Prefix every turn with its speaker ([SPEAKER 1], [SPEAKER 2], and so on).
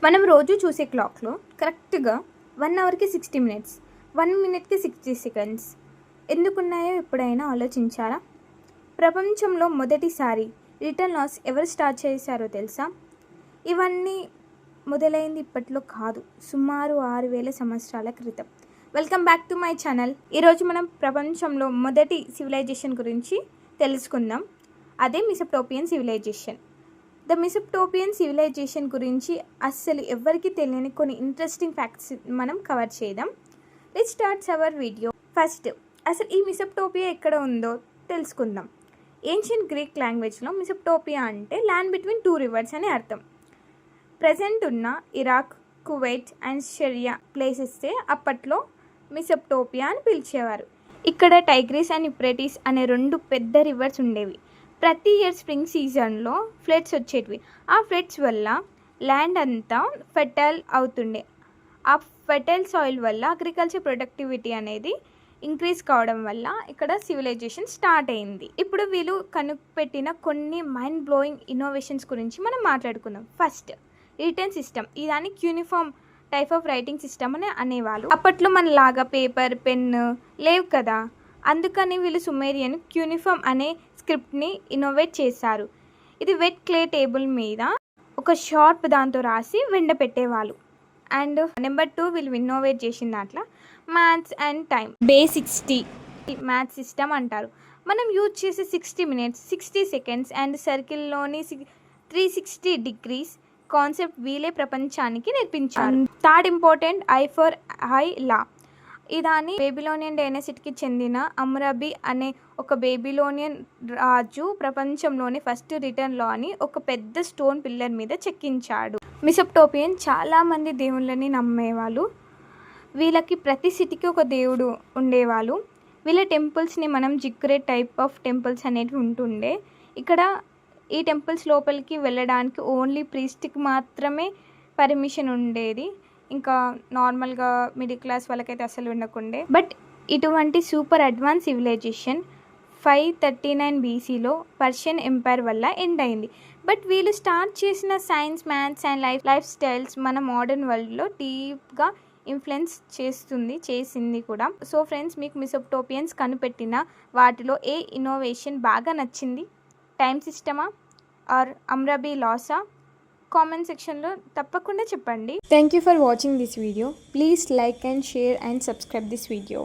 [SPEAKER 1] మనం రోజు చూసే క్లాక్లో కరెక్ట్గా 1 అవర్కి 60 మినిట్స్, 1 మినిట్కి 60 సెకండ్స్ ఎందుకున్నాయో ఎప్పుడైనా ఆలోచించారా? ప్రపంచంలో మొదటిసారి రిటర్న్ లాస్ ఎవరు స్టార్ట్ చేశారో తెలుసా? ఇవన్నీ మొదలైంది ఇప్పట్లో కాదు, సుమారు 6000 సంవత్సరాల క్రితం. Welcome back to my channel. ఈరోజు మనం ప్రపంచంలో మొదటి సివిలైజేషన్ గురించి తెలుసుకుందాం. అదే మెసోపోటేమియన్ సివిలైజేషన్. ద మెసోపోటేమియన్ సివిలైజేషన్ గురించి అస్సలు ఎవరికి తెలియని కొన్ని ఇంట్రెస్టింగ్ ఫ్యాక్ట్స్ మనం కవర్ చేద్దాం. Let's starts hour video. First, అసలు ఈ మెసోపోటేమియా ఎక్కడ ఉందో తెలుసుకుందాం. ఏన్షియంట్ గ్రీక్ లాంగ్వేజ్లో మెసోపోటేమియా అంటే ల్యాండ్ బిట్వీన్ 2 రివర్స్ అని అర్థం. ప్రజెంట్ ఉన్న ఇరాక్, కువైట్ అండ్ షరియా ప్లేసెస్సే అప్పట్లో మెసోపోటేమియా అని పిలిచేవారు. ఇక్కడ టైగ్రిస్ అండ్ యూఫ్రటీస్ అనే 2 పెద్ద రివర్స్ ఉండేవి. ప్రతి ఇయర్ స్ప్రింగ్ సీజన్లో ఫ్లడ్స్ వచ్చేటివి. ఆ ఫ్లడ్స్ వల్ల ల్యాండ్ అంతా ఫెర్టైల్ అవుతుండే. ఆ ఫెర్టైల్ సాయిల్ వల్ల అగ్రికల్చర్ ప్రొడక్టివిటీ అనేది ఇంక్రీజ్ కావడం వల్ల ఇక్కడ సివిలైజేషన్ స్టార్ట్ అయింది. ఇప్పుడు వీళ్ళు కనిపెట్టిన కొన్ని మైండ్ బ్లోయింగ్ ఇన్నోవేషన్స్ గురించి మనం మాట్లాడుకుందాం. First, written system. ఇదాన్ని uniform type of writing system అని అనేవాళ్ళు. అప్పట్లో మనలాగా పేపర్, పెన్ లేవు కదా, అందుకని వీళ్ళు సుమేరియన్ యూనిఫామ్ అనే స్క్రిప్ట్ని ఇన్నోవేట్ చేశారు. ఇది వెట్ క్లే టేబుల్ మీద ఒక షార్ప్ దాంతో రాసి పెట్టేవాళ్ళు. అండ్ నెంబర్ 2, వీళ్ళు ఇన్నోవేట్ చేసిన దాంట్లో maths and time. Base sixty maths system అంటారు. మనం యూజ్ చేసే 60 మినిట్స్, 60 సెకండ్స్ అండ్ సర్కిల్లోని 360 డిగ్రీస్ కాన్సెప్ట్ వీలే ప్రపంచానికి నేర్పించారు. Third important, eye for eye law. ఇదాన్ని బేబిలోనియన్ డైనసిటీకి చెందిన హమ్మరబీ అనే ఒక బేబిలోనియన్ రాజు ప్రపంచంలోని ఫస్ట్ రిటర్న్ లా అని ఒక పెద్ద స్టోన్ పిల్లర్ మీద చెక్కించాడు. మెసోపోటేమియన్ చాలామంది దేవుళ్ళని నమ్మేవాళ్ళు. వీళ్ళకి ప్రతి సిటీకి ఒక దేవుడు ఉండేవాళ్ళు. వీళ్ళ టెంపుల్స్ని మనం జిగ్గురేట్ టైప్ ఆఫ్ టెంపుల్స్ అనేవి ఉంటుండే. ఇక్కడ ఈ టెంపుల్స్ లోపలికి వెళ్ళడానికి ఓన్లీ ప్రీస్ట్కి మాత్రమే పర్మిషన్ ఉండేది. ఇంకా నార్మల్గా మిడిల్ క్లాస్ వాళ్ళకైతే అసలు ఉండకుండే. బట్ ఇటువంటి సూపర్ అడ్వాన్స్ సివిలైజేషన్ 539 BCలో పర్షియన్ ఎంపైర్ వల్ల ఎండ్ అయింది. బట్ వీళ్ళు స్టార్ట్ చేసిన science, maths and lifestyles మన మోడర్న్ వరల్డ్లో డీప్గా ఇన్ఫ్లుయెన్స్ చేసింది కూడా. సో ఫ్రెండ్స్, మీకు మెసోపోటేమియన్స్ కనిపెట్టిన వాటిలో ఏ ఇన్నోవేషన్ బాగా నచ్చింది? టైం సిస్టమా ఆర్ హమ్మరబీ లాసా? కామెంట్ సెక్షన్లో తప్పకుండా చెప్పండి. Thank you for watching this video. Please like and share and subscribe this video.